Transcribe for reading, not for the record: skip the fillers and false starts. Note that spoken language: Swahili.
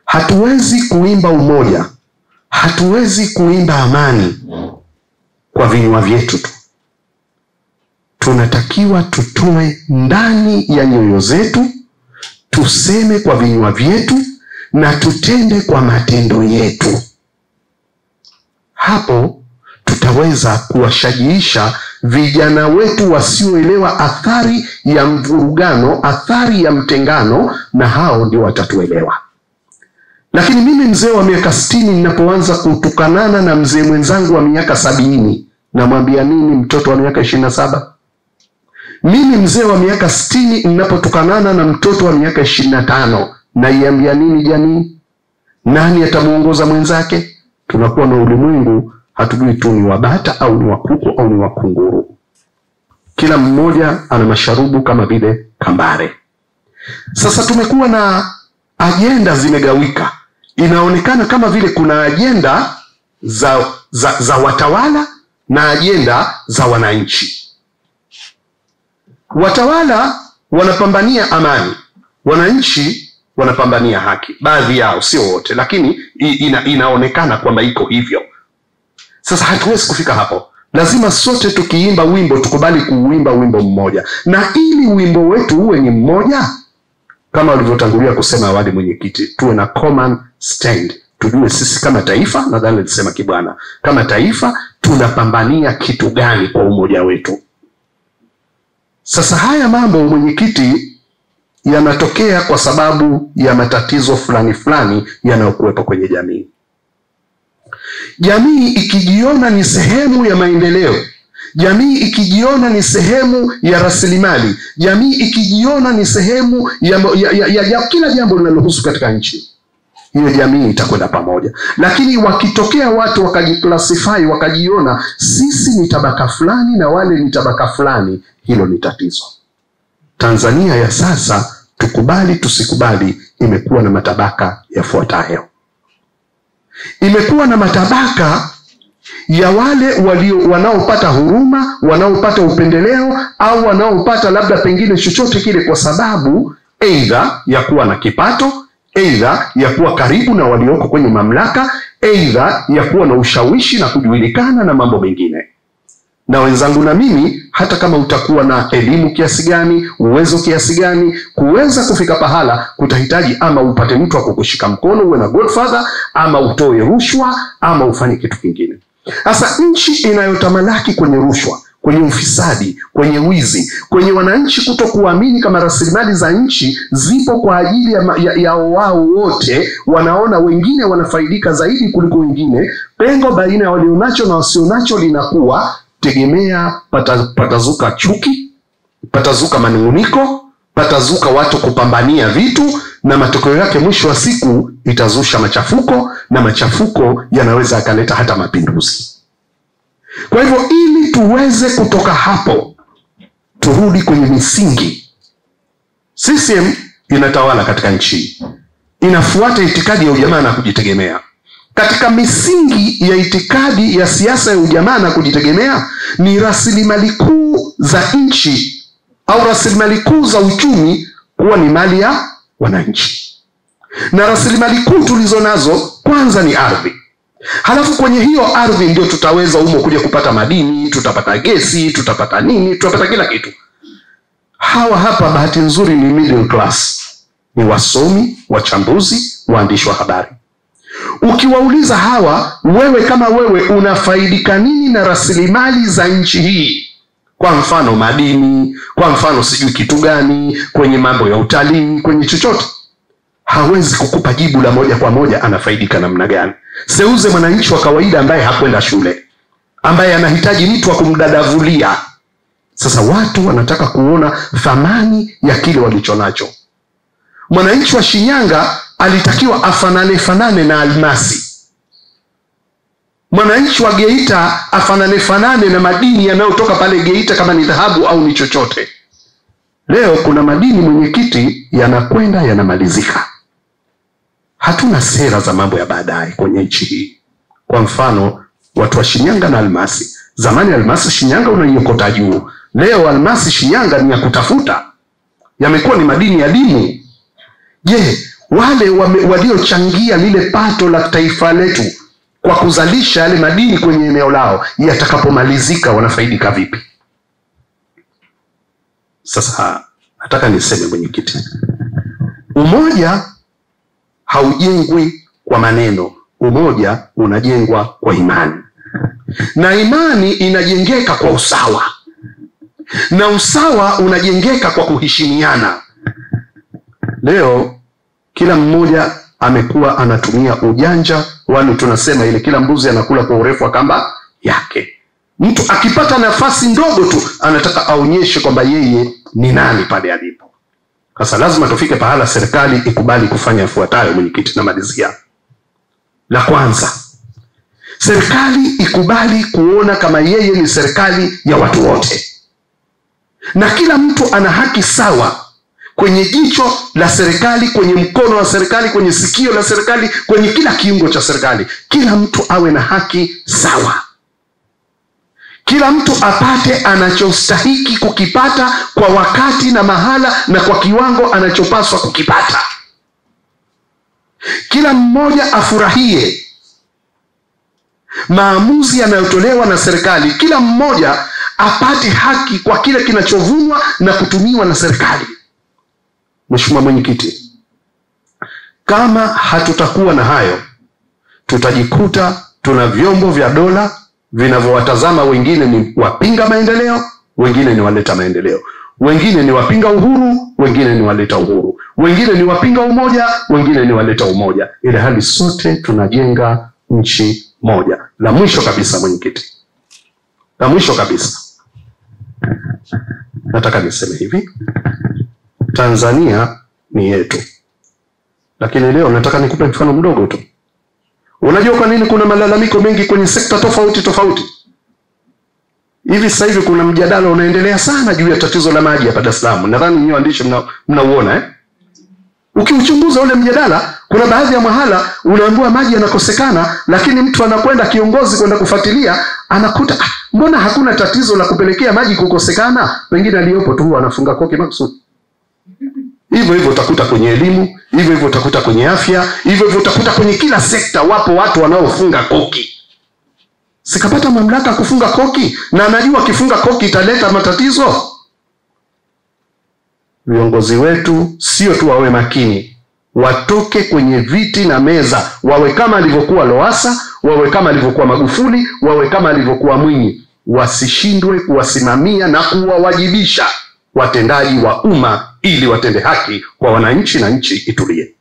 Hatuwezi kuimba umoja, hatuwezi kuimba amani kwa vinywa vyetu tu. Tunatakiwa tutoe ndani ya nyoyo zetu, tuseme kwa vinywa vyetu na tutende kwa matendo yetu. Hapo tutaweza kuwashajiisha vijana wetu wasioelewa athari ya mvurugano, athari ya mtengano, na hao ndio watatuelewa. Lakini mimi mzee wa miaka 60 ninapoanza kutukanana na mzee mwenzangu wa miaka 70, namwambia nini mtoto wa miaka 27? Mimi mzee wa miaka 60 ninapotukanana na mtoto wa miaka 25, naiambia nini jamii? Nani atamuongoza mwenzake? Tunakuwa na ulimwengu hatujui tu ni wabata au ni wakuku au ni wakunguru. Kila mmoja ana masharubu kama vile kambare. Sasa tumekuwa na ajenda zimegawika. Inaonekana kama vile kuna ajenda za watawala na ajenda za wananchi. Watawala wanapambania amani, wananchi wanapambania haki. Baadhi yao, sio wote, lakini inaonekana kwamba iko hivyo. Sasa hatuwezi kufika hapo. Lazima sote tukiimba wimbo tukubali kuuimba wimbo mmoja. Na ili wimbo wetu uwe ni mmoja, kama walivyotangulia kusema awali mwenyekiti, tuwe na common stand. Tujue sisi kama taifa, nadhani nilisema Kibwana, kama taifa tunapambania kitu gani kwa umoja wetu. Sasa haya mambo mwenyekiti yanatokea kwa sababu ya matatizo fulani fulani yanayokuwepo kwenye jamii. Jamii ikijiona ni sehemu ya maendeleo, jamii ikijiona ni sehemu ya rasilimali, jamii ikijiona ni sehemu ya kila jambo linalohusu katika nchi, hiyo jamii itakwenda pamoja. Lakini wakitokea watu wakajiclassify, wakajiona sisi ni tabaka fulani na wale ni tabaka fulani, hilo ni tatizo. Tanzania ya sasa, tukubali tusikubali, imekuwa na matabaka yafuatayo. Imekuwa na matabaka ya wale wanaopata huruma, wanaopata upendeleo, au wanaopata labda pengine chochote kile kwa sababu aidha ya kuwa na kipato, aidha ya kuwa karibu na walioko kwenye mamlaka, aidha ya kuwa na ushawishi na kujulikana na mambo mengine. Na wenzangu na mimi, hata kama utakuwa na elimu kiasi gani, uwezo kiasi gani, kuweza kufika pahala kutahitaji ama upate mtu wa kukushika mkono, uwe na godfather, ama utoe rushwa, ama ufanye kitu kingine. Sasa nchi inayotamalaki kwenye rushwa, kwenye ufisadi, kwenye wizi, kwenye wananchi kutokuamini kama rasilimali za nchi zipo kwa ajili ya wao wote, wanaona wengine wanafaidika zaidi kuliko wengine, pengo baina ya walionacho na wasionacho linakuwa, tegemea patazuka chuki, patazuka manunguniko, patazuka watu kupambania vitu, na matokeo yake mwisho wa siku itazusha machafuko, na machafuko yanaweza yakaleta hata mapinduzi. Kwa hivyo ili tuweze kutoka hapo, turudi kwenye misingi. CCM inatawala katika nchi, inafuata itikadi ya ujamaa na kujitegemea. Katika misingi ya itikadi ya siasa ya ujamaa na kujitegemea ni rasilimali kuu za nchi au rasilimali kuu za uchumi kuwa ni mali ya wananchi. Na rasilimali kuu tulizo nazo kwanza ni ardhi. Halafu kwenye hiyo ardhi ndio tutaweza kuja kupata madini, tutapata gesi, tutapata nini, tutapata kila kitu. Hawa hapa bahati nzuri ni middle class. Ni wasomi, wachambuzi, waandishi wa habari. Ukiwauliza hawa, wewe kama wewe unafaidika nini na rasilimali za nchi hii? Kwa mfano madini, kwa mfano sijui kitu gani, kwenye mambo ya utalii, kwenye chochote, hawezi kukupa jibu la moja kwa moja anafaidika namna gani. Seuze mwananchi wa kawaida ambaye hakwenda shule, ambaye anahitaji mtu wa kumdadavulia. Sasa watu wanataka kuona thamani ya kile walichonacho. Mwananchi wa Shinyanga alitakiwa afanane na almasi. Mwananchi wa Geita afanane na madini yanayotoka pale Geita, kama ni dhahabu au ni chochote. Leo kuna madini mwenyekiti yanakwenda yanamalizika. Hatuna sera za mambo ya baadaye kwenye nchi hii. Kwa mfano, watu wa Shinyanga na almasi. Zamani almasi Shinyanga unaiokota juu. Leo almasi Shinyanga ni ya kutafuta. Yamekuwa ni madini ya dimu. Je, wale waliochangia lile pato la taifa letu kwa kuzalisha yale madini kwenye eneo lao, yatakapomalizika wanafaidika vipi? Sasa nataka niseme mwenyekiti, umoja haujengwi kwa maneno, umoja unajengwa kwa imani, na imani inajengeka kwa usawa, na usawa unajengeka kwa kuheshimiana. Leo kila mmoja amekuwa anatumia ujanja, wale tunasema ile kila mbuzi anakula kwa urefu wa kamba yake. Mtu akipata nafasi ndogo tu anataka aonyeshe kwamba yeye ni nani pale alipo. Sasa lazima tufike pahala serikali ikubali kufanya yafuatayo mwenyekiti, na malizia. La kwanza, serikali ikubali kuona kama yeye ni serikali ya watu wote, na kila mtu ana haki sawa kwenye jicho la serikali, kwenye mkono wa serikali, kwenye sikio la serikali, kwenye kila kiungo cha serikali. Kila mtu awe na haki sawa, kila mtu apate anachostahiki kukipata kwa wakati na mahala na kwa kiwango anachopaswa kukipata. Kila mmoja afurahie maamuzi yanayotolewa na serikali. Kila mmoja apate haki kwa kile kinachovunwa na kutumiwa na serikali. Mheshimiwa Mwenyekiti, kama hatutakuwa na hayo, tutajikuta tuna vyombo vya dola vinavyowatazama wengine ni wapinga maendeleo, wengine ni waleta maendeleo, wengine ni wapinga uhuru, wengine ni waleta uhuru, wengine ni wapinga umoja, wengine ni waleta umoja, ili hali sote tunajenga nchi moja. La mwisho kabisa mwenyekiti, la mwisho kabisa, nataka niseme hivi: Tanzania ni yetu. Lakini leo nataka nikupe mfano mdogo tu. Unajua kwa nini kuna malalamiko mengi kwenye sekta tofauti tofauti? Hivi sasa hivi kuna mjadala unaendelea sana juu ya tatizo la maji hapa Dar es Salaam. Nadhani nyinyi waandishi mnauona Ukiuchunguza ule mjadala, kuna baadhi ya mahala unaambiwa maji yanakosekana, lakini mtu anakwenda, kiongozi kwenda kufuatilia, anakuta mbona hakuna tatizo la kupelekea maji kukosekana, pengine aliyopo tu anafunga koki makusudi. Hivyo hivyo utakuta kwenye elimu, hivyo hivyo utakuta kwenye afya, hivyo hivyo utakuta kwenye kila sekta wapo watu wanaofunga koki. Sikapata mamlaka kufunga koki na anajua kifunga koki italeta matatizo. Viongozi wetu sio tu wawe makini, watoke kwenye viti na meza, wawe kama alivyokuwa Lowassa, wawe kama alivyokuwa Magufuli, wawe kama alivyokuwa Mwinyi. Wasishindwe kuwasimamia na kuwawajibisha watendaji wa umma ili watende haki kwa wananchi na nchi itulie.